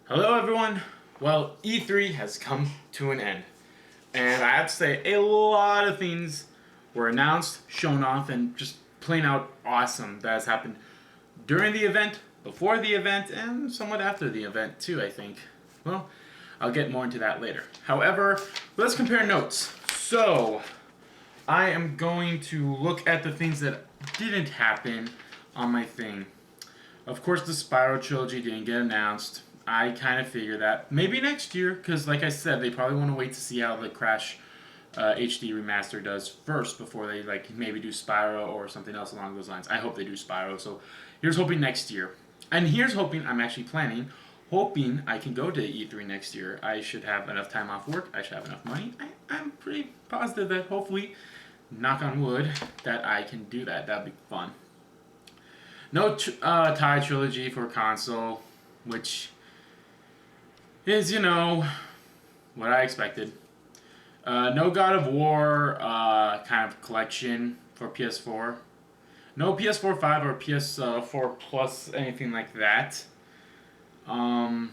Hello everyone! Well, E3 has come to an end. And I have to say, a lot of things were announced, shown off, and just plain out awesome that has happened during the event, before the event, and somewhat after the event too, I think. Well, I'll get more into that later. However, let's compare notes. So, I am going to look at the things that didn't happen on my thing. Of course, the Spyro trilogy didn't get announced. I kind of figure that. Maybe next year, because like I said, they probably want to wait to see how the Crash HD remaster does first before they maybe do Spyro or something else along those lines. I hope they do Spyro, so here's hoping next year. And here's hoping, I'm actually planning, hoping I can go to E3 next year. I should have enough time off work. I should have enough money. I'm pretty positive that hopefully, knock on wood, that I can do that. That'd be fun. No Thai trilogy for console, which is, what I expected. No God of War kind of collection for PS4. No PS4 5 or PS4 Plus, anything like that. Nothing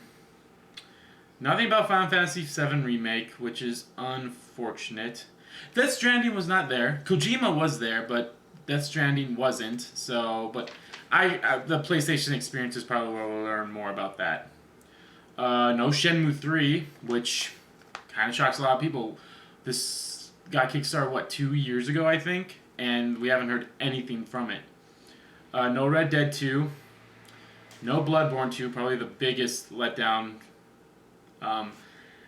about Final Fantasy VII Remake, which is unfortunate. Death Stranding was not there. Kojima was there, but Death Stranding wasn't. But the PlayStation experience is probably where we'll learn more about that. No Shenmue 3, which kind of shocks a lot of people. This got kickstarted, 2 years ago, I think? And we haven't heard anything from it. No Red Dead 2. No Bloodborne 2, probably the biggest letdown. And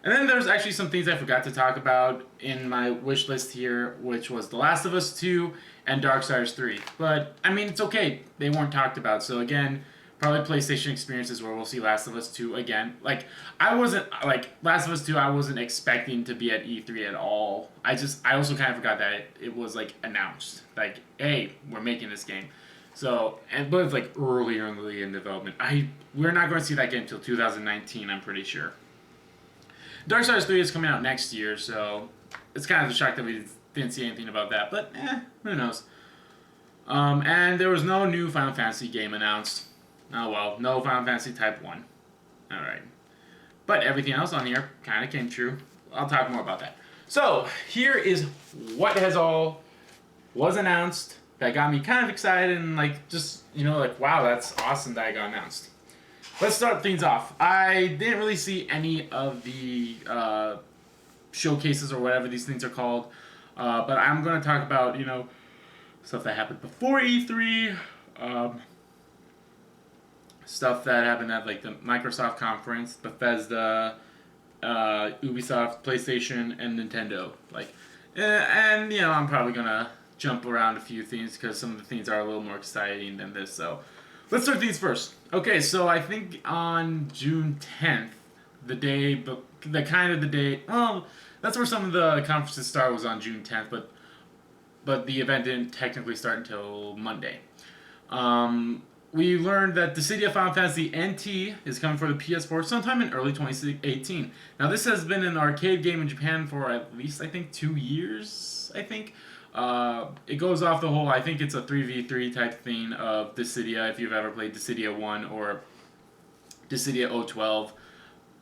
then there's actually some things I forgot to talk about in my wish list here, which was The Last of Us 2 and Darksiders 3. But, it's okay. They weren't talked about. So, again, probably PlayStation experiences where we'll see Last of Us 2 again. Last of Us 2, I wasn't expecting to be at E3 at all. I also kind of forgot that it was, announced. Hey, we're making this game. So, but it's, earlier in development. We're not going to see that game until 2019, I'm pretty sure. Darksiders 3 is coming out next year, so it's kind of a shock that we didn't see anything about that, but who knows. And there was no new Final Fantasy game announced. Oh well, no Final Fantasy Type 1. Alright. But everything else on here kind of came true. I'll talk more about that. So, here is what was announced that got me kind of excited and wow, that's awesome that it got announced. Let's start things off. I didn't really see any of the showcases or whatever these things are called, but I'm going to talk about, stuff that happened before E3, stuff that happened at the Microsoft conference, Bethesda, Ubisoft, PlayStation, and Nintendo. I'm probably going to jump around a few things because some of the things are a little more exciting than this, so let's start these first. Okay, so I think on June 10th, that's where some of the conferences start, was on June 10th, but the event didn't technically start until Monday. We learned that Dissidia Final Fantasy NT is coming for the PS4 sometime in early 2018. Now, this has been an arcade game in Japan for at least, 2 years, I think. It goes off the whole, I think it's a 3v3 type thing of Dissidia, if you've ever played Dissidia 1 or Dissidia 012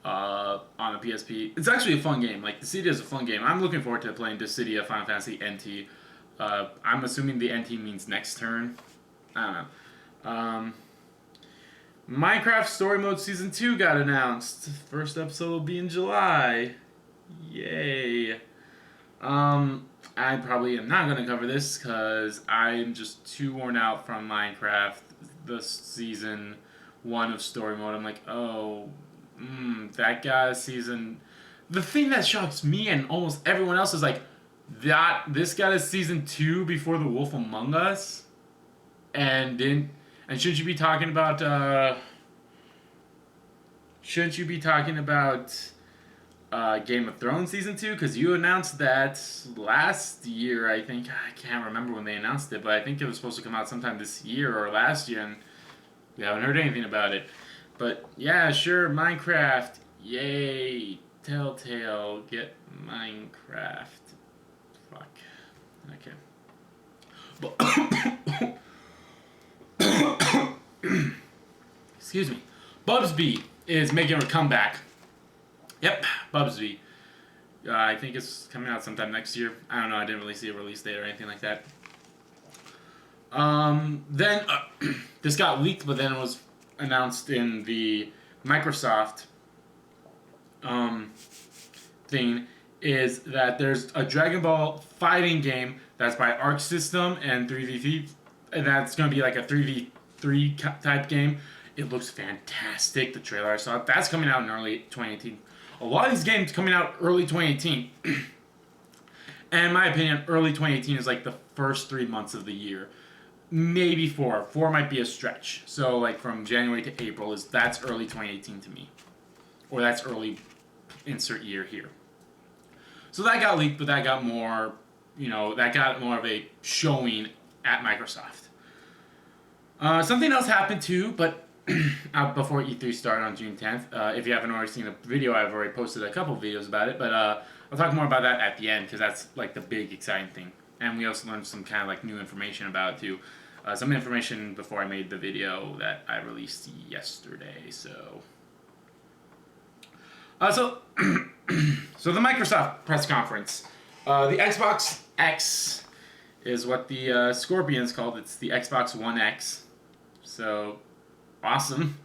on a PSP. It's actually a fun game. Dissidia is a fun game. I'm looking forward to playing Dissidia Final Fantasy NT. I'm assuming the NT means next turn. I don't know. Minecraft Story Mode Season 2 got announced. First episode will be in July. Yay. I probably am not going to cover this because I'm just too worn out from Minecraft, the Season 1 of Story Mode. I'm that got a season. The thing that shocks me and almost everyone else is this got a Season 2 before The Wolf Among Us? And shouldn't you be talking about, Game of Thrones Season 2? Because you announced that last year, I think. I can't remember when they announced it, but I think it was supposed to come out sometime this year or last year, and we haven't heard anything about it. But, yeah, sure, Minecraft. Yay. Telltale, get Minecraft. Fuck. Okay. Excuse me. Bubsby is making a comeback. Yep, Bubsy. I think it's coming out sometime next year. I don't know. I didn't really see a release date or anything like that. Then this got leaked, but then it was announced in the Microsoft thing. Is that there's a Dragon Ball fighting game that's by Arc System and 3v3, and that's going to be like a 3v3 type game. It looks fantastic. The trailer I saw, that's coming out in early 2018. A lot of these games coming out early 2018. And in my opinion, early 2018 is like the first 3 months of the year. Maybe 4. 4 might be a stretch. So like from January to April that's early 2018 to me. Or that's early insert year here. So that got leaked, but that got more, that got more of a showing at Microsoft. Something else happened too, but before E3 started on June 10th. If you haven't already seen the video, I've already posted a couple videos about it, but I'll talk more about that at the end because that's like the big exciting thing. And we also learned some kind of like new information about it too. Some information before I made the video that I released yesterday. So the Microsoft press conference. The Xbox X is what the Scorpions called. It's the Xbox One X. So awesome.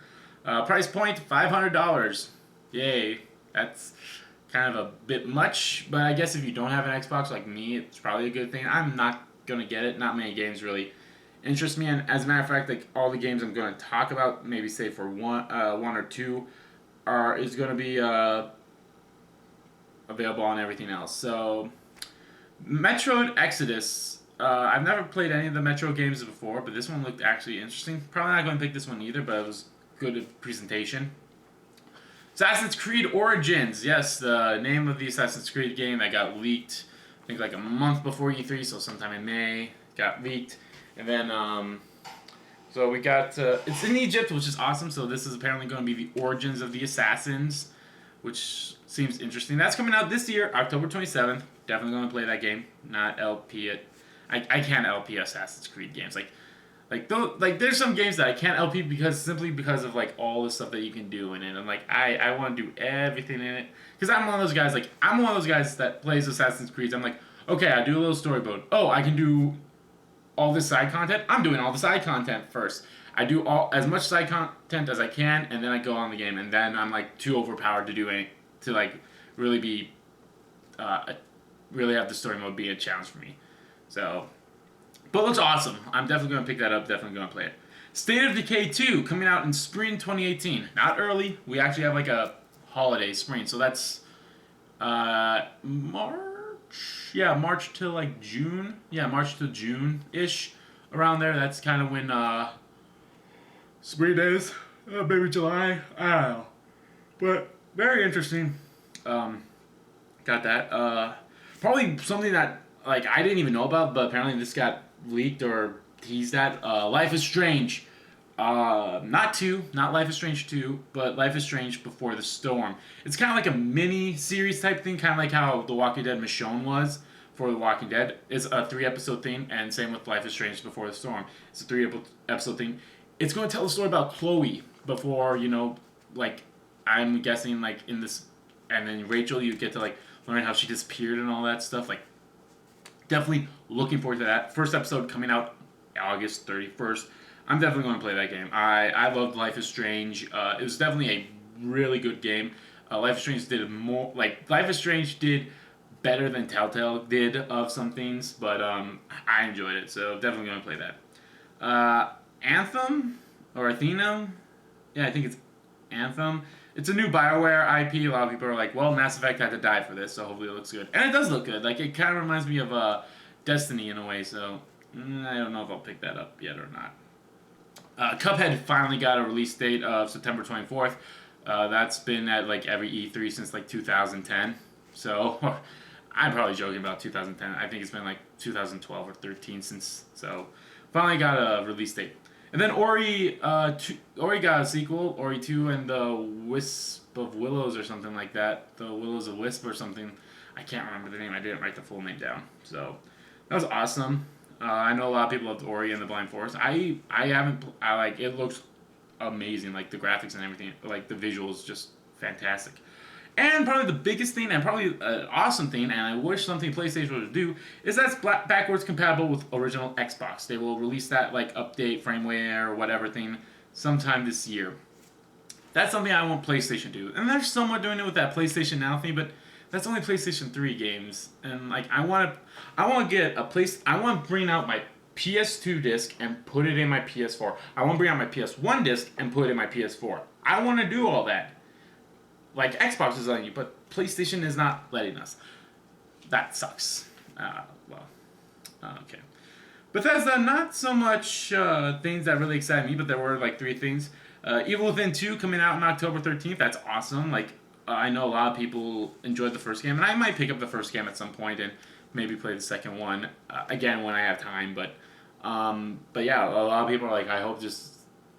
Price point $500. Yay. That's kind of a bit much, but I guess if you don't have an Xbox like me, it's probably a good thing. I'm not gonna get it. Not many games really interest me, and as a matter of fact, like all the games I'm going to talk about, maybe say for one or two, is going to be available on everything else. So, Metroid Exodus. I've never played any of the Metro games before, but this one looked actually interesting. Probably not going to pick this one either, but it was good presentation. Assassin's Creed Origins. Yes, the name of the Assassin's Creed game that got leaked, I think like a month before E3, so sometime in May, got leaked. And then, so we got, it's in Egypt, which is awesome. So this is apparently going to be the origins of the Assassins, which seems interesting. That's coming out this year, October 27th. Definitely going to play that game. Not LP it. I can't LP Assassin's Creed games. Like there's some games that I can't LP simply because of like all the stuff that you can do in it. I'm like, I want to do everything in it. Because I'm one of those guys, that plays Assassin's Creed. I'm like, okay, I do a little story mode. Oh, I can do all this side content. I'm doing all the side content first. I do as much side content as I can, and then I go on the game, and then I'm like too overpowered to like really be, really have the story mode be a challenge for me. So, but it looks awesome. I'm definitely going to pick that up. Definitely going to play it. State of Decay 2 coming out in spring 2018. Not early. We actually have like a holiday spring, so that's March. Yeah, March to like June. Yeah, March to June-ish. Around there. That's kind of when spring is. Maybe July. I don't know. But very interesting. Got that. Probably something that like I didn't even know about, but apparently this got leaked or teased at. Life is Strange. Not Life is Strange 2, but Life is Strange Before the Storm. It's kind of like a mini series type thing, kind of like how The Walking Dead Michonne was for The Walking Dead. It's a 3-episode thing, and same with Life is Strange Before the Storm. It's a 3-episode thing. It's going to tell the story about Chloe before, like, I'm guessing, like, in this, and then Rachel, you get to, like, learn how she disappeared and all that stuff. Like, definitely looking forward to that. First episode coming out August 31st. I'm definitely going to play that game. I loved Life is Strange. It was definitely a really good game. Life is Strange Life is Strange did better than Telltale did of some things, but I enjoyed it, so definitely going to play that. Anthem or Athena? Yeah, I think it's Anthem. It's a new BioWare IP. A lot of people are like, well, Mass Effect had to die for this, so hopefully it looks good. And it does look good. Like, it kind of reminds me of Destiny in a way, so I don't know if I'll pick that up yet or not. Cuphead finally got a release date of September 24th. That's been at like every E3 since like 2010. So I'm probably joking about 2010. I think it's been like 2012 or 13 since. So finally got a release date. And then Ori got a sequel, Ori 2 and the Wisp of Willows or something like that. The Willows of Wisp or something. I can't remember the name. I didn't write the full name down. So that was awesome. I know a lot of people loved Ori and the Blind Forest. I haven't. It looks amazing. Like the graphics and everything, like the visuals, just fantastic. And probably the biggest thing, and probably an awesome thing, and I wish something PlayStation would do, is that's backwards compatible with original Xbox. They will release that like update, firmware, or whatever thing sometime this year. That's something I want PlayStation to do, and they're somewhat doing it with that PlayStation Now thing, but that's only PlayStation 3 games, and like I want to get a place. I want to bring out my PS2 disc and put it in my PS4. I want to bring out my PS1 disc and put it in my PS4. I want to do all that. Like Xbox is letting you, but PlayStation is not letting us. That sucks. Okay. Bethesda, not so much things that really excite me, but there were like 3 things. Evil Within 2 coming out on October 13th. That's awesome. Like I know a lot of people enjoyed the first game, and I might pick up the first game at some point and maybe play the second one again when I have time. But yeah, a lot of people are like, I hope just.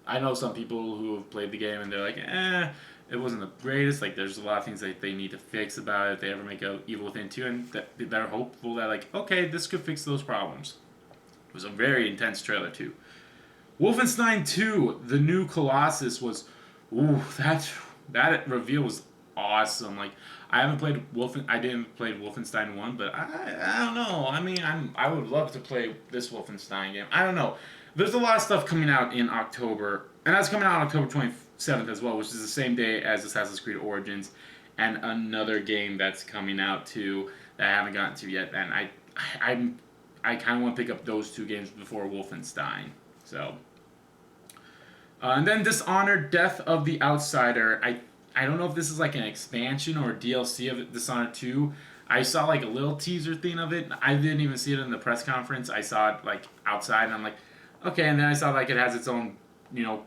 I know some people who have played the game and they're like, it wasn't the greatest. Like, there's a lot of things that they need to fix about it if they ever make a Evil Within 2, and they're hopeful that, like, okay, this could fix those problems. It was a very intense trailer, too. Wolfenstein 2, The New Colossus was, that reveal was awesome. Like, I didn't play Wolfenstein 1, but I don't know. I mean, I would love to play this Wolfenstein game. I don't know. There's a lot of stuff coming out in October, and that's coming out on October 27th as well, which is the same day as Assassin's Creed Origins, and another game that's coming out too that I haven't gotten to yet. And I kind of want to pick up those 2 games before Wolfenstein. So, and then Dishonored: Death of the Outsider. I don't know if this is like an expansion or a DLC of Dishonored 2. I saw like a little teaser thing of it. I didn't even see it in the press conference. I saw it like outside, and I'm like, okay. And then I saw like it has its own,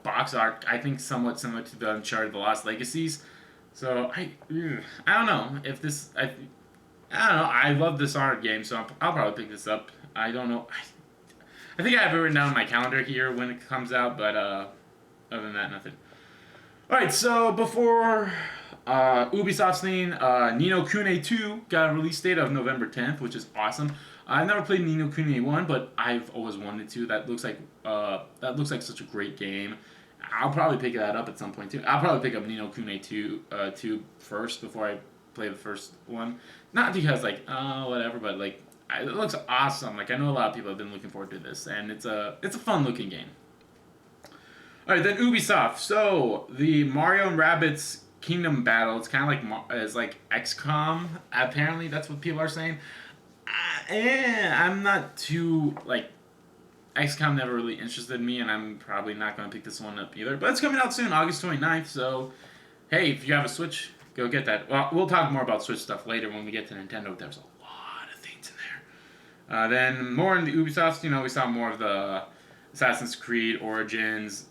box art. I think somewhat similar to the Uncharted: The Lost Legacies. So I don't know if this. I don't know. I love this Dishonored game, so I'll probably pick this up. I don't know. I think I have it written down on my calendar here when it comes out, but other than that, nothing. Alright, so before Ubisoft's thing, Ni no Kuni 2 got a release date of November 10th, which is awesome. I've never played Ni no Kuni 1, but I've always wanted to. That looks like such a great game. I'll probably pick that up at some point too. I'll probably pick up Ni no Kuni 2 first before I play the first one. Not because whatever, but like it looks awesome. Like I know a lot of people have been looking forward to this, and it's a fun looking game. Alright, then Ubisoft. So, the Mario and Rabbids Kingdom Battle, it's kind of like XCOM, apparently, that's what people are saying. I'm not too, XCOM never really interested me, and I'm probably not going to pick this one up either. But it's coming out soon, August 29th, so, hey, if you have a Switch, go get that. Well, we'll talk more about Switch stuff later when we get to Nintendo. There's a lot of things in there. Then, more in the Ubisoft, we saw more of the Assassin's Creed Origins,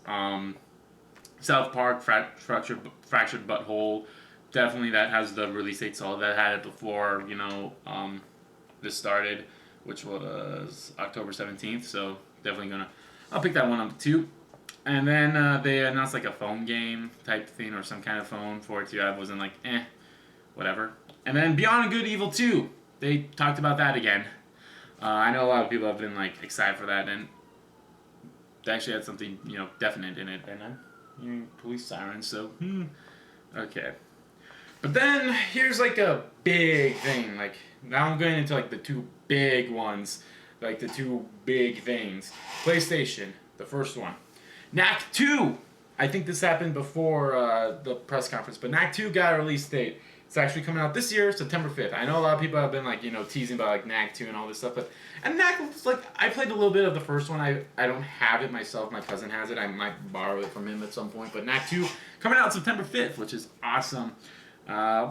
South Park, Fractured Butthole. Definitely that has the release date, so that had it before, this started, which was October 17th, so definitely I'll pick that one up too. And then they announced like a phone game type thing or some kind of phone for it too. I wasn't like, whatever. And then Beyond Good Evil 2, they talked about that again. I know a lot of people have been like excited for that, and they actually had something, definite in it, and I'm hearing police sirens, so, okay. But then, here's, like, a big thing, like, now I'm going into, like, the 2 big ones, like, the 2 big things. PlayStation, the first one. Knack 2! I think this happened before the press conference, but Knack 2 got a release date. It's actually coming out this year, September 5th. I know a lot of people have been, like, teasing about, like, Knack 2 and all this stuff, and Knack was, like, I played a little bit of the first one. I don't have it myself. My cousin has it. I might borrow it from him at some point, but Knack 2 coming out September 5th, which is awesome. I'll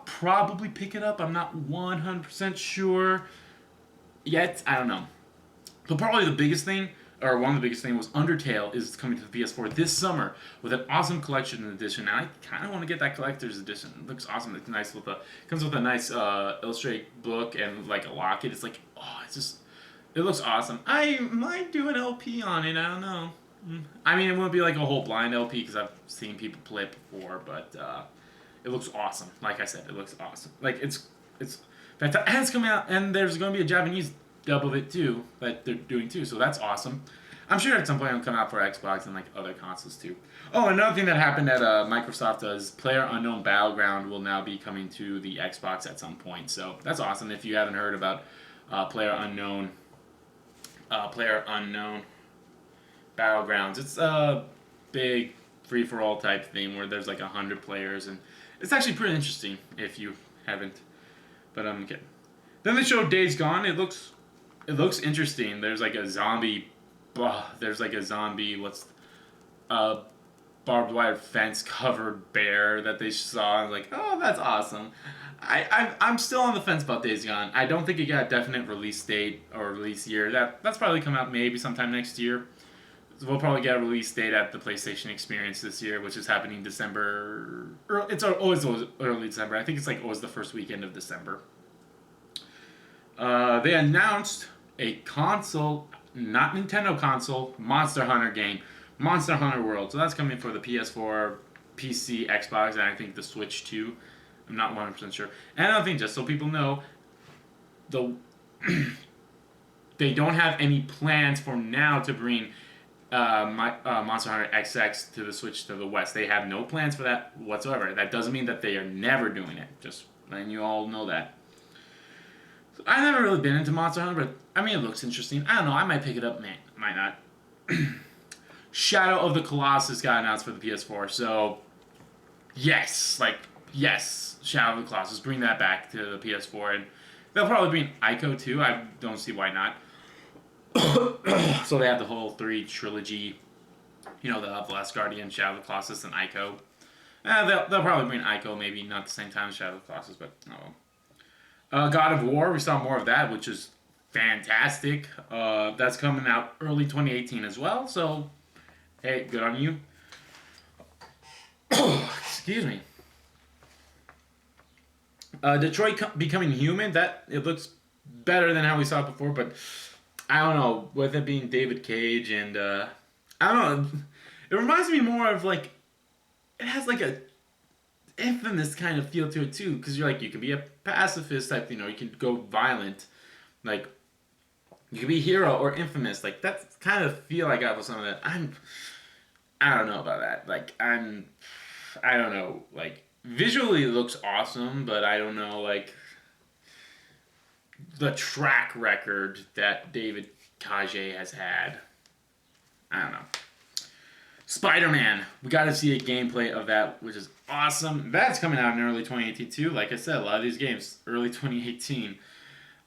probably pick it up. I'm not 100% sure yet. I don't know. But probably the biggest thing, or one of the biggest things, was Undertale is coming to the PS4 this summer with an awesome collection edition. And I kind of want to get that collector's edition. It looks awesome. It's nice comes with a nice illustrated book and like a locket. It's like, it looks awesome. I might do an LP on it. I don't know. I mean, it won't be like a whole blind LP because I've seen people play it before, but it looks awesome. Like I said, it looks awesome. Like it's fantastic. And it's coming out, and there's going to be a Japanese dub of it too that they're doing too. So that's awesome. I'm sure at some point it'll come out for Xbox and like other consoles too. Oh, another thing that happened at Microsoft is Player Unknown Battleground will now be coming to the Xbox at some point. So that's awesome. If you haven't heard about Player Unknown Battlegrounds, it's a big free for all type thing where there's like 100 players, and it's actually pretty interesting if you haven't. But okay. Then they showed Days Gone. It looks interesting. There's like a zombie. There's like a zombie. Barbed wire fence covered bear that they saw. I'm like, oh, that's awesome. I'm still on the fence about Days Gone. I don't think it got a definite release date or release year. That's probably come out maybe sometime next year. So we'll probably get a release date at the PlayStation Experience this year, which is happening December. It's always early December. I think it's like always the first weekend of December. They announced a console, not Nintendo console, Monster Hunter game, Monster Hunter World. So that's coming for the PS4, PC, Xbox, and I think the Switch too. I'm not 100% sure. And another thing, just so people know, they don't have any plans for now to bring Monster Hunter XX to the Switch to the West. They have no plans for that whatsoever. That doesn't mean that they are never doing it. Just letting you all know that. So I've never really been into Monster Hunter, but I mean, it looks interesting. I don't know. I might pick it up, man. Might not. Shadow of the Colossus got announced for the PS4, so yes, Shadow of the Colossus. Bring that back to the PS4, and they'll probably bring Ico too. I don't see why not. So they have the whole 3 trilogy. You know, they'll have The Last Guardian, Shadow of the Colossus, and Ico. They'll probably bring Ico, maybe not at the same time as Shadow of the Colossus, but oh well. God of War, we saw more of that, which is fantastic. That's coming out early 2018 as well, so hey, good on you. Excuse me. Detroit Becoming Human, that it looks better than how we saw it before, but I don't know, with it being David Cage and I don't know, it reminds me more of like, it has like a Infamous kind of feel to it too, because you're like, you can be a pacifist type, you can go violent, like you can be hero or Infamous, like that's kind of feel I got with some of that. I don't know about that, like I don't know, like visually it looks awesome, but I don't know, like the track record that David Cage has had. I don't know. Spider-Man. We got to see a gameplay of that, which is awesome. That's coming out in early 2018 too. Like I said, a lot of these games, early 2018.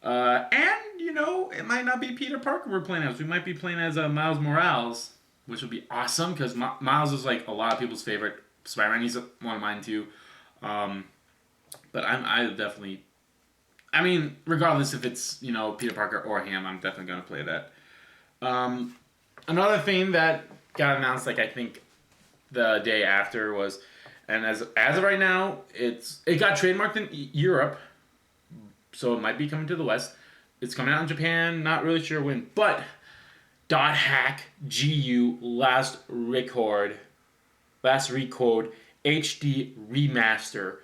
And, it might not be Peter Parker we're playing as. We might be playing as Miles Morales, which would be awesome because Miles is like a lot of people's favorite Spider-Man. He's one of mine too. But I definitely... I mean, regardless if it's, Peter Parker or him, I'm definitely going to play that. Another thing that got announced, like, I think the day after was, and as of right now, it got trademarked in Europe, so it might be coming to the West. It's coming out in Japan, not really sure when, but Dot Hack GU Last Record HD Remaster.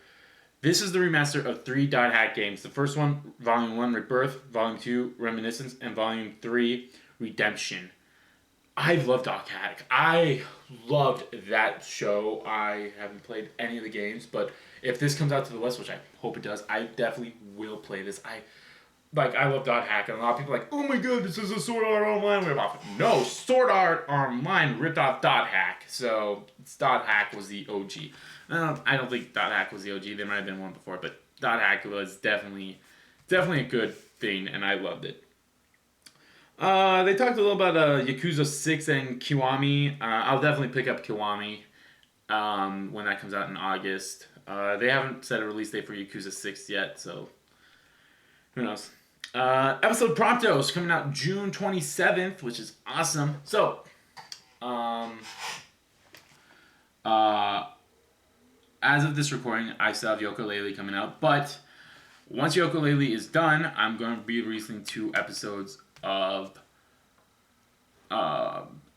This is the remaster of 3 Dot Hack games. The first one, Volume 1, Rebirth, Volume 2, Reminiscence, and Volume 3, Redemption. I love Dot Hack. I loved that show. I haven't played any of the games, but if this comes out to the West, which I hope it does, I definitely will play this. I love Dot Hack, and a lot of people are like, oh my god, this is a Sword Art Online ripoff. No, Sword Art Online ripped off Dot Hack, so Dot Hack was the OG. I don't think Dot Hack was the OG. There might have been one before, but Dot Hack was definitely a good thing, and I loved it. They talked a little about Yakuza 6 and Kiwami. I'll definitely pick up Kiwami when that comes out in August. They haven't set a release date for Yakuza 6 yet, so who knows. Episode Pronto is coming out June 27th, which is awesome. So, as of this recording, I still have Yooka-Laylee coming out, but once Yooka-Laylee is done, I'm going to be releasing 2 episodes of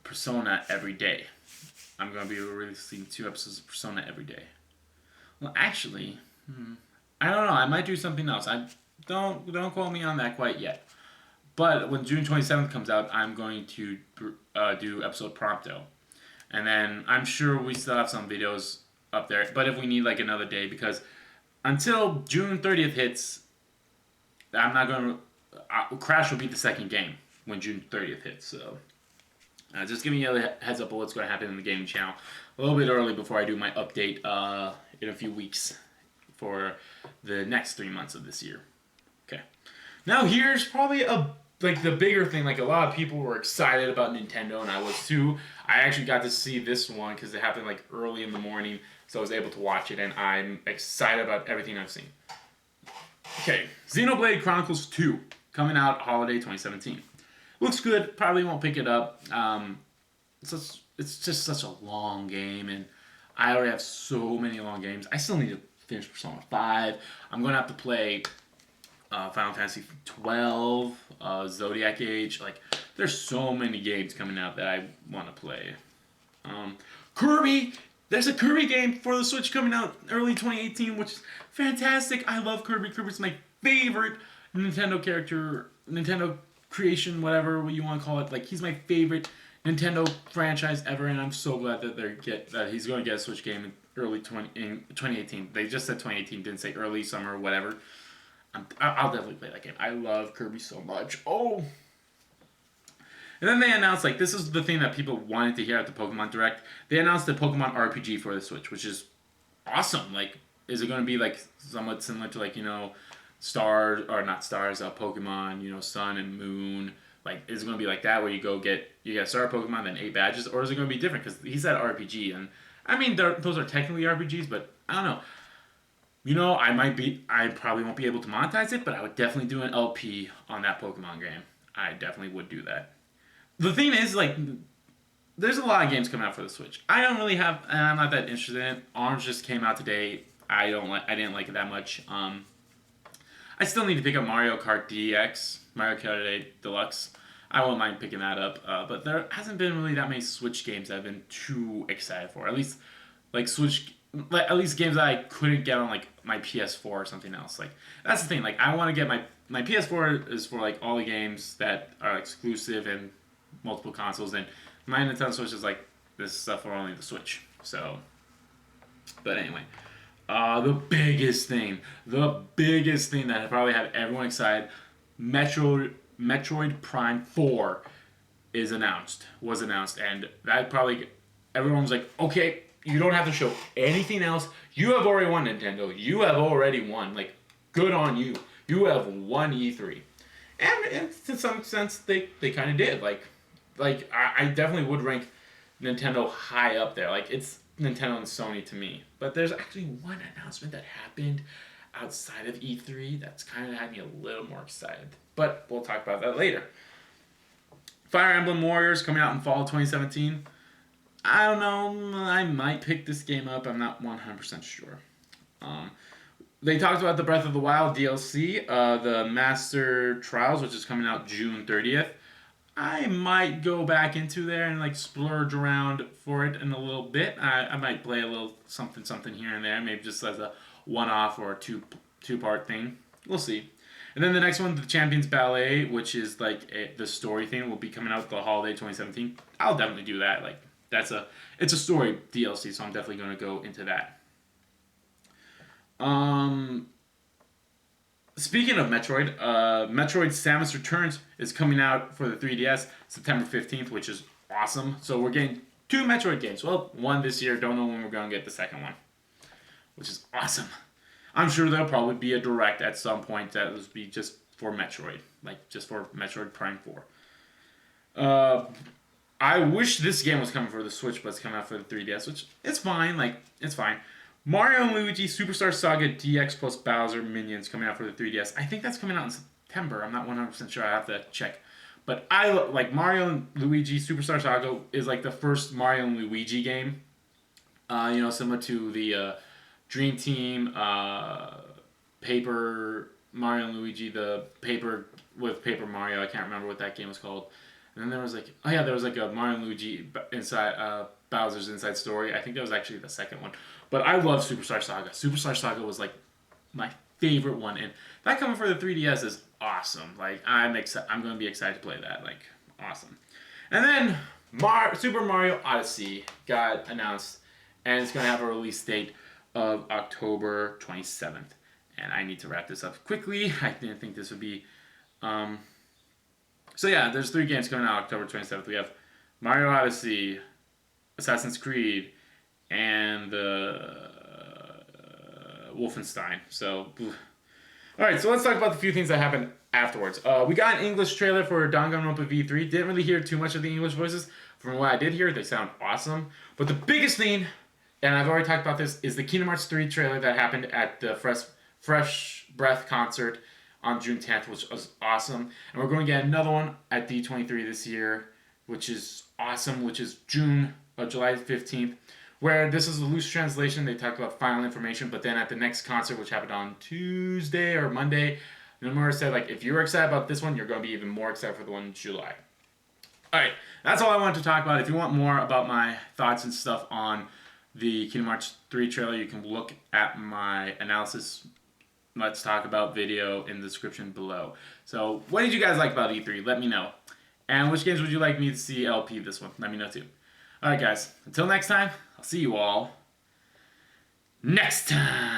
Persona every day. I'm going to be releasing 2 episodes of Persona every day. Well, actually, I don't know. I might do something else. Don't quote me on that quite yet. But when June 27th comes out, I'm going to do episode Prompto. And then I'm sure we still have some videos up there. But if we need like another day, because until June 30th hits, I'm not going to. Crash will be the second game when June 30th hits. So just giving you a heads up of what's going to happen in the gaming channel a little bit early before I do my update in a few weeks for the next 3 months of this year. Okay. Now here's probably the bigger thing. Like, a lot of people were excited about Nintendo, and I was too. I actually got to see this one because it happened like early in the morning, so I was able to watch it, and I'm excited about everything I've seen. Okay, Xenoblade Chronicles 2 coming out holiday 2017. Looks good. Probably won't pick it up. It's just such a long game, and I already have so many long games. I still need to finish Persona 5. I'm going to have to play Final Fantasy 12, Zodiac Age. Like, there's so many games coming out that I want to play. Kirby! There's a Kirby game for the Switch coming out early 2018, which is fantastic. I love Kirby. Kirby's my favorite Nintendo character, Nintendo creation, whatever you want to call it. Like, he's my favorite Nintendo franchise ever, and I'm so glad that he's going to get a Switch game in 2018. They just said 2018, didn't say early summer or whatever. I'll definitely play that game. I love Kirby so much. Oh! And then they announced, like, this is the thing that people wanted to hear at the Pokemon Direct. They announced the Pokemon RPG for the Switch, which is awesome. Like, is it going to be, like, somewhat similar to, like, Stars, or not Stars, Pokemon, Sun and Moon? Like, is it going to be like that, where you get a Star Pokemon, then 8 badges? Or is it going to be different? Because he said RPG, and, I mean, those are technically RPGs, but I don't know. I probably won't be able to monetize it, but I would definitely do an LP on that Pokemon game. I definitely would do that. The thing is, like, there's a lot of games coming out for the Switch. I don't really have, and I'm not that interested in it. Orange just came out today. I didn't like it that much. I still need to pick up Mario Kart DX, Mario Kart 8 Deluxe. I won't mind picking that up, but there hasn't been really that many Switch games that I've been too excited for. At least, like, at least games that I couldn't get on, like, my PS4 or something else. Like, that's the thing. Like, I want to get my PS4 is for, like, all the games that are exclusive and multiple consoles, and my Nintendo Switch is like this stuff for only the Switch. So, but anyway, the biggest thing that probably had everyone excited, Metroid Prime 4 was announced, and that probably everyone was like, okay, you don't have to show anything else. You have already won, Nintendo. You have already won. Like, good on you. You have won E3, and to some sense they kind of did. Like, I definitely would rank Nintendo high up there. Like, it's Nintendo and Sony to me. But there's actually one announcement that happened outside of E3 that's kind of had me a little more excited. But we'll talk about that later. Fire Emblem Warriors coming out in fall 2017. I don't know. I might pick this game up. I'm not 100% sure. They talked about the Breath of the Wild DLC, the Master Trials, which is coming out June 30th. I might go back into there and, like, splurge around for it in a little bit. I might play a little something here and there, maybe just as a one-off or a two-part thing. We'll see. And then the next one, the Champions Ballet, which is like the story thing, will be coming out the holiday 2017. I'll definitely do that. Like, it's a story DLC, so I'm definitely going to go into that. Speaking of Metroid, Metroid Samus Returns is coming out for the 3DS September 15th, which is awesome. So we're getting 2 Metroid games. Well, one this year. Don't know when we're going to get the second one, which is awesome. I'm sure there'll probably be a Direct at some point that will be just for Metroid, like just for Metroid Prime 4. I wish this game was coming for the Switch, but it's coming out for the 3DS, which it's fine. Like, it's fine. Mario and Luigi Superstar Saga DX plus Bowser Minions coming out for the 3DS. I think that's coming out in September. I'm not 100% sure. I have to check. But I like Mario and Luigi Superstar Saga is like the first Mario and Luigi game. Similar to the Dream Team, Paper Mario and Luigi, the Paper with Paper Mario. I can't remember what that game was called. And then there was like a Mario and Luigi inside Bowser's Inside Story. I think that was actually the second one. But I love Superstar Saga. Superstar Saga was like my favorite one, and that coming for the 3DS is awesome. Like, I'm going to be excited to play that. Like, awesome. And then Super Mario Odyssey got announced, and it's going to have a release date of October 27th. And I need to wrap this up quickly. I didn't think this would be. So yeah, there's 3 games coming out October 27th. We have Mario Odyssey, Assassin's Creed, and Wolfenstein. So, all right. So let's talk about the few things that happened afterwards. We got an English trailer for Danganronpa V3. Didn't really hear too much of the English voices. From what I did hear, they sound awesome. But the biggest thing, and I've already talked about this, is the Kingdom Hearts 3 trailer that happened at the Fresh Breath concert on June 10th, which was awesome. And we're going to get another one at D23 this year, which is awesome, which is July 15th, where this is a loose translation. They talked about final information, but then at the next concert, which happened on Tuesday or Monday, Nomura said, like, if you're excited about this one, you're going to be even more excited for the one in July. All right, that's all I wanted to talk about. If you want more about my thoughts and stuff on the Kingdom Hearts 3 trailer, you can look at my analysis Let's Talk About video in the description below. So, what did you guys like about E3? Let me know. And which games would you like me to see LP this one? Let me know too. Alright guys, until next time, I'll see you all next time.